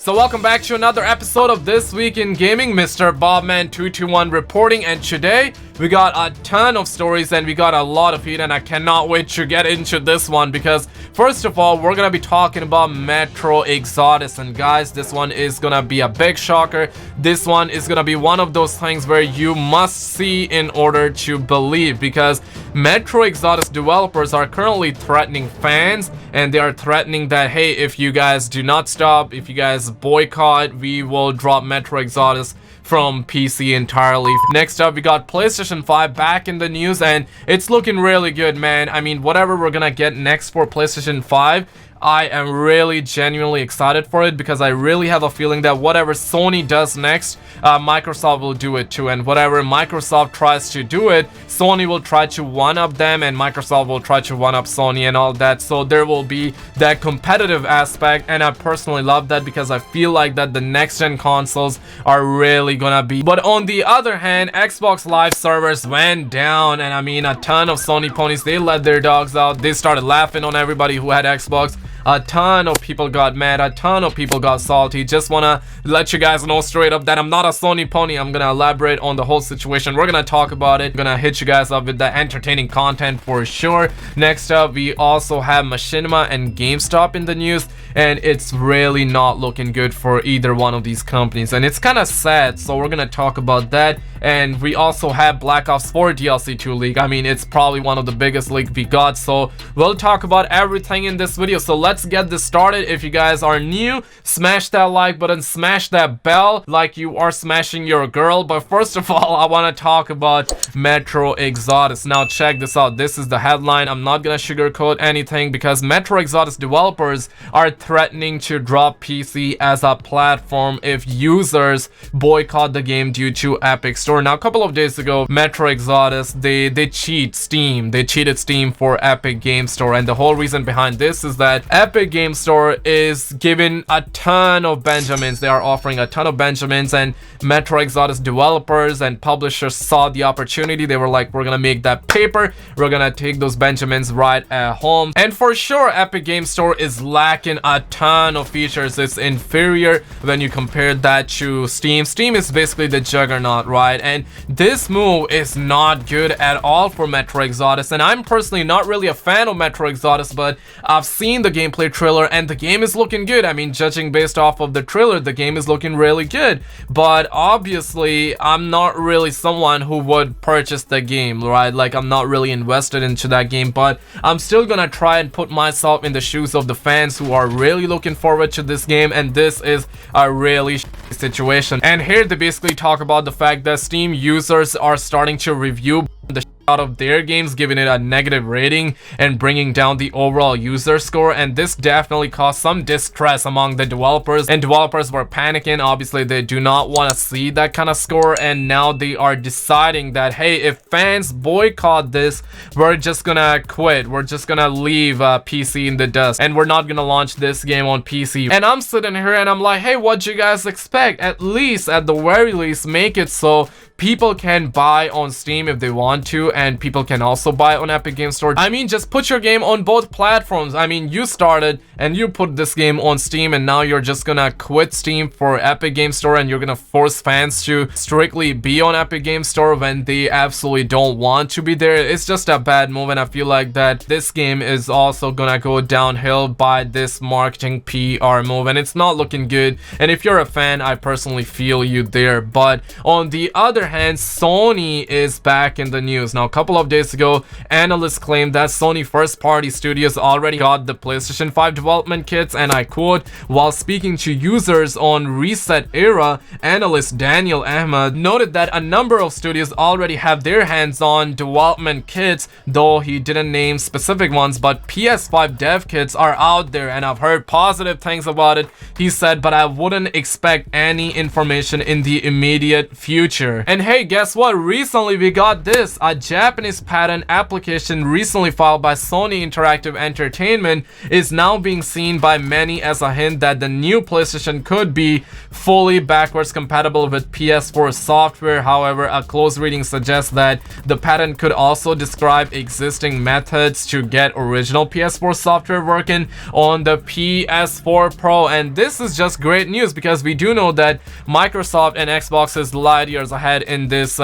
So welcome back to another episode of This Week in Gaming. Mr. Bobman221 reporting, and today we got a ton of stories and we got a lot of heat, and I cannot wait to get into this one because first of all, we're gonna be talking about Metro Exodus, and guys, this one is gonna be a big shocker. This one is gonna be one of those things where you must see in order to believe, because Metro Exodus developers are currently threatening fans, and they are threatening that, hey, if you guys do not stop, if you guys boycott, we will drop Metro Exodus from PC entirely. Next up, we got PlayStation 5 back in the news, and it's looking really good, man. I mean, whatever we're gonna get next for PlayStation 5, I am really genuinely excited for it, because I really have a feeling that whatever Sony does next, Microsoft will do it too, and whatever Microsoft tries to do it, Sony will try to one-up them, and Microsoft will try to one-up Sony and all that. So there will be that competitive aspect, and I personally love that because I feel like that the next-gen consoles are really gonna be. But on the other hand, Xbox Live servers went down, and I mean, a ton of Sony ponies, they let their dogs out. They started laughing on everybody who had Xbox. A ton of people got mad, a ton of people got salty. Just wanna let you guys know straight up that I'm not a Sony pony. I'm gonna elaborate on the whole situation. We're gonna talk about it. I'm gonna hit you guys up with the entertaining content for sure. Next up, we also have Machinima and GameStop in the news, and it's really not looking good for either one of these companies, and it's kind of sad. So we're gonna talk about that. And we also have Blackout 4 DLC 2 leak. I mean, it's probably one of the biggest leaks we got, so we'll talk about everything in this video. So let's get this started. If you guys are new, smash that like button, smash that bell like you are smashing your girl. But first of all, I want to talk about Metro Exodus. Now check this out. This is the headline. I'm not gonna sugarcoat anything, because Metro Exodus developers are threatening to drop PC as a platform if users boycott the game due to Epic Store. Now, a couple of days ago, Metro Exodus, they cheat Steam. They cheated Steam for Epic Game Store, and the whole reason behind this is that Epic Game Store is giving a ton of Benjamins. They are offering a ton of Benjamins, and Metro Exodus developers and publishers saw the opportunity. They were like, we're gonna make that paper. We're gonna take those Benjamins right at home. And for sure, Epic Game Store is lacking a ton of features. It's inferior when you compare that to Steam. Steam is basically the juggernaut, right? And this move is not good at all for Metro Exodus, and I'm personally not really a fan of Metro Exodus, but I've seen the gameplay trailer and the game is looking good. I mean, judging based off of the trailer, the game is looking really good, but obviously I'm not really someone who would purchase the game, right? Like, I'm not really invested into that game, but I'm still gonna try and put myself in the shoes of the fans who are really looking forward to this game, and this is a really situation. And here they basically talk about the fact that Steam users are starting to review the out of their games, giving it a negative rating and bringing down the overall user score, and this definitely caused some distress among the developers, and developers were panicking. Obviously, they do not want to see that kind of score, and now they are deciding that, hey, if fans boycott this, we're just gonna quit. We're just gonna leave PC in the dust, and we're not gonna launch this game on PC. And I'm sitting here and I'm like, hey, what do you guys expect? At least, at the very least, make it so people can buy on Steam if they want to, and people can also buy on Epic Game Store. I mean, just put your game on both platforms. I mean, you started and you put this game on Steam, and now you're just gonna quit Steam for Epic Game Store, and you're gonna force fans to strictly be on Epic Game Store when they absolutely don't want to be there. It's just a bad move, and I feel like that this game is also gonna go downhill by this marketing PR move, and it's not looking good. And if you're a fan, I personally feel you there. But on the other hand, Sony is back in the news. Now, a couple of days ago, analysts claimed that Sony first-party studios already got the PlayStation 5 development kits, and I quote, while speaking to users on Reset Era, analyst Daniel Ahmed noted that a number of studios already have their hands on development kits, though he didn't name specific ones, but PS5 dev kits are out there, and I've heard positive things about it, he said, but I wouldn't expect any information in the immediate future. And And hey, guess what? Recently we got this. A Japanese patent application recently filed by Sony Interactive Entertainment is now being seen by many as a hint that the new PlayStation could be fully backwards compatible with PS4 software. However, a close reading suggests that the patent could also describe existing methods to get original PS4 software working on the PS4 Pro. And this is just great news because we do know that Microsoft and Xbox is light years ahead in this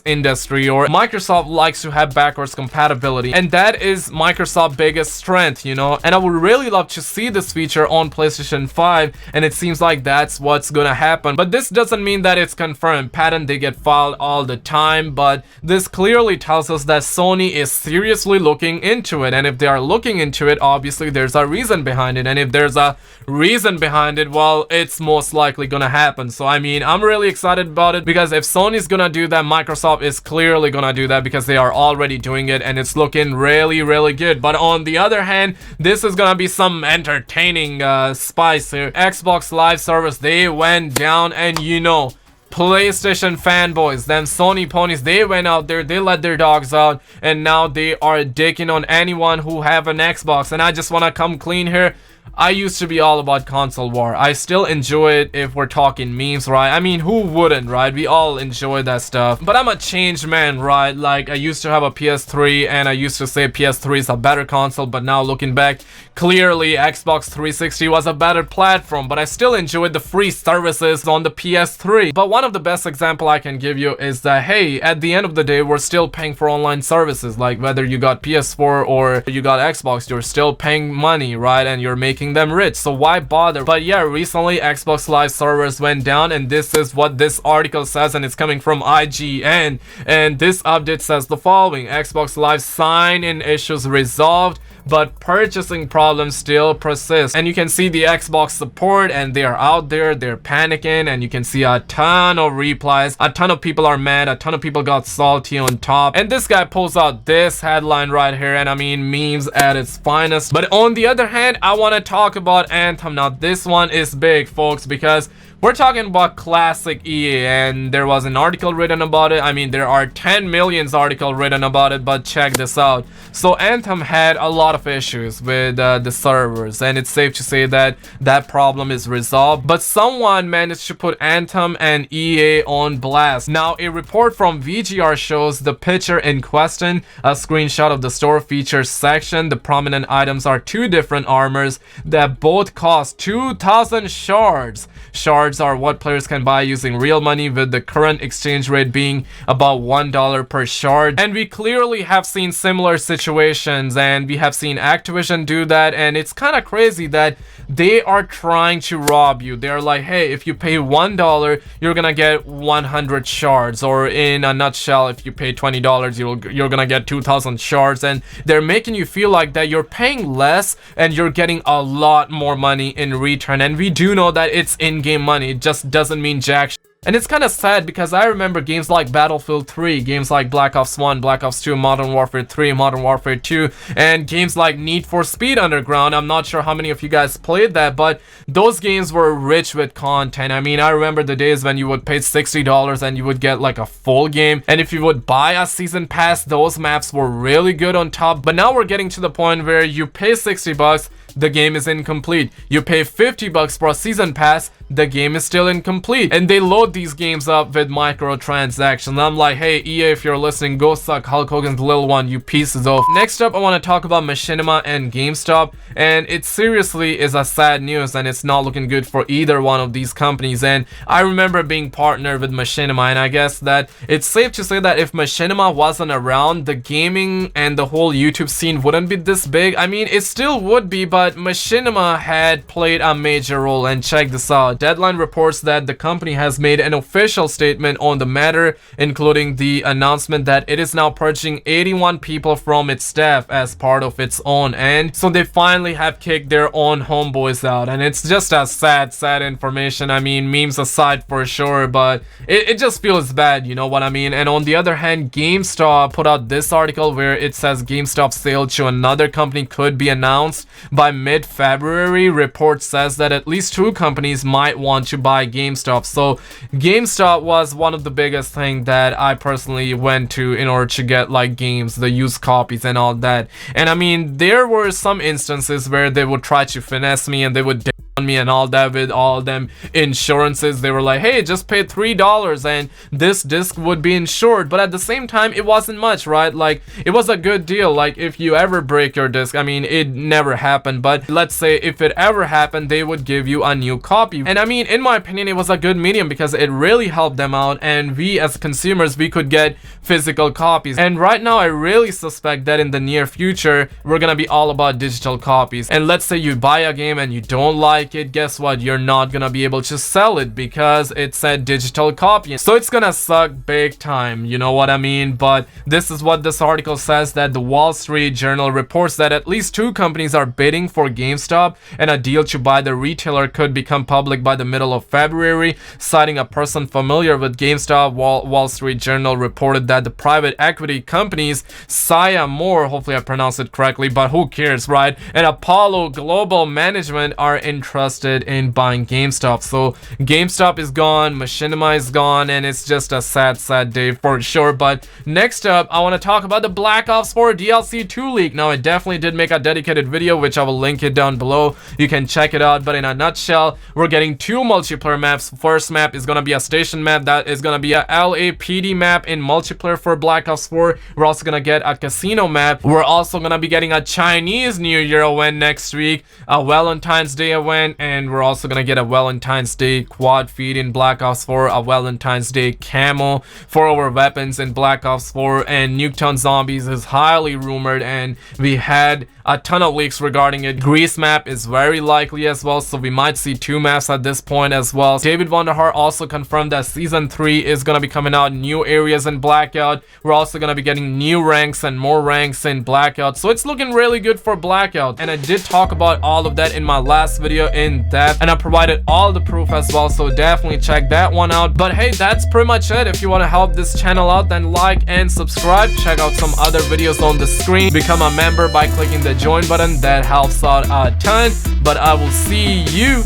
industry, or Microsoft likes to have backwards compatibility, and that is Microsoft's biggest strength, you know. And I would really love to see this feature on PlayStation 5, and it seems like that's what's gonna happen. But this doesn't mean that it's confirmed. Patent, they get filed all the time, but this clearly tells us that Sony is seriously looking into it. And if they are looking into it, obviously there's a reason behind it, and if there's a reason behind it, well, it's most likely gonna happen. So I mean, I'm really excited about it because if Sony's gonna do that, Microsoft is clearly gonna do that because they are already doing it, and it's looking really good. But on the other hand, this is gonna be some entertaining spice here. Xbox Live service, they went down, and you know, PlayStation fanboys, them Sony ponies, they went out there, they let their dogs out, and now they are dicking on anyone who have an Xbox. And I just want to come clean here. I used to be all about console war. I still enjoy it if we're talking memes, right? I mean, who wouldn't, right? We all enjoy that stuff. But I'm a changed man, right? Like, I used to have a PS3 and I used to say PS3 is a better console, but now looking back, clearly Xbox 360 was a better platform, but I still enjoyed the free services on the PS3. But one of the best example I can give you is that, hey, at the end of the day, we're still paying for online services. Like, whether you got PS4 or you got Xbox, you're still paying money, right? And you're making them rich, so why bother? But yeah, recently Xbox Live servers went down, and this is what this article says, and it's coming from IGN. And this update says the following: Xbox Live sign-in issues resolved, but purchasing problems still persist. And you can see the Xbox support, and they are out there, they're panicking, and you can see a ton of replies. A ton of people are mad, a ton of people got salty on top, and this guy pulls out this headline right here, and I mean, memes at its finest. But on the other hand, I want to talk about Anthem. Now this one is big, folks, because we're talking about classic EA, and there was an article written about it. I mean, there are 10 million articles written about it, but check this out. So Anthem had a lot of issues with the servers, and it's safe to say that that problem is resolved, but someone managed to put Anthem and EA on blast. Now, a report from VGR shows the picture in question. A screenshot of the store features section. The prominent items are two different armors that both cost 2,000 shards. Shards are what players can buy using real money, with the current exchange rate being about $1 per shard. And we clearly have seen similar situations, and we have seen Activision do that, and it's kind of crazy that they are trying to rob you. They're like, hey, if you pay $1, you're gonna get 100 shards, or in a nutshell, if you pay $20, you're gonna get 2,000 shards. And they're making you feel like that you're paying less and you're getting a lot more money in return. And we do know that it's in-game money. It just doesn't mean jack. And it's kind of sad because I remember games like Battlefield 3, games like Black Ops 1, Black Ops 2, Modern Warfare 3, Modern Warfare 2, and games like Need for Speed Underground. I'm not sure how many of you guys played that, but those games were rich with content. I mean, I remember the days when you would pay $60 and you would get like a full game. And if you would buy a season pass, those maps were really good on top. But now we're getting to the point where you pay 60 bucks, the game is incomplete. You pay 50 bucks for a season pass, the game is still incomplete. And they load these games up with microtransactions. I'm like, hey, EA, if you're listening, go suck Hulk Hogan's little one, you pieces of. Next up, I want to talk about Machinima and GameStop. And it seriously is a sad news, and it's not looking good for either one of these companies. And I remember being partnered with Machinima, and I guess that it's safe to say that if Machinima wasn't around, the gaming and the whole YouTube scene wouldn't be this big. I mean, it still would be, but Machinima had played a major role. And check this out. Deadline reports that the company has made an official statement on the matter, including the announcement that it is now purging 81 people from its staff as part of its own. And so they finally have kicked their own homeboys out, and it's just a sad information. I mean, memes aside for sure, but it just feels bad, you know what I mean? And on the other hand, GameStop put out this article where it says GameStop sale to another company could be announced by by mid-February, report says that at least 2 companies might want to buy GameStop. So GameStop was one of the biggest thing that I personally went to in order to get like games, the used copies and all that. And I mean, there were some instances where they would try to finesse me and they would on me and all that with all them insurances. They were like, hey, just pay $3 and this disc would be insured. But at the same time, it wasn't much, right? Like, it was a good deal. Like, if you ever break your disc, I mean, it never happened, but let's say if it ever happened, they would give you a new copy. And I mean, in my opinion, it was a good medium because it really helped them out, and we as consumers, we could get physical copies. And right now, I really suspect that in the near future, we're gonna be all about digital copies. And let's say you buy a game and you don't like it, guess what? You're not gonna be able to sell it because it's a digital copy. So it's gonna suck big time, you know what I mean? But this is what this article says, that the Wall Street Journal reports that at least 2 companies are bidding for GameStop, and a deal to buy the retailer could become public by the middle of February. Citing a person familiar with GameStop, Wall Street Journal reported that the private equity companies Saya Moore, hopefully I pronounced it correctly, but who cares, right? And Apollo Global Management are interested in buying GameStop. So GameStop is gone, Machinima is gone, and it's just a sad day for sure. But next up, I want to talk about the Black Ops 4 DLC 2 leak. Now, I definitely did make a dedicated video, which I will link it down below. You can check it out. But in a nutshell, we're getting 2 multiplayer maps. First map is going to be a station map. That is going to be a LAPD map in multiplayer for Black Ops 4. We're also going to get a casino map. We're also going to be getting a Chinese New Year event next week, a Valentine's Day event, and we're also going to get a Valentine's Day quad feed in Black Ops 4, a Valentine's Day camo for our weapons in Black Ops 4, and Nuketown Zombies is highly rumored, and we had a ton of leaks regarding it. Greece map is very likely as well, so we might see 2 maps at this point as well. David Vonderhaar also confirmed that Season 3 is going to be coming out, new areas in Blackout. We're also going to be getting new ranks and more ranks in Blackout, so it's looking really good for Blackout. And I did talk about all of that in my last video in depth, and I provided all the proof as well, so definitely check that one out. But hey, that's pretty much it. If you want to help this channel out, then like and subscribe. Check out some other videos on the screen. Become a member by clicking the join button. That helps out a ton. But I will see you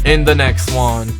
in the next one.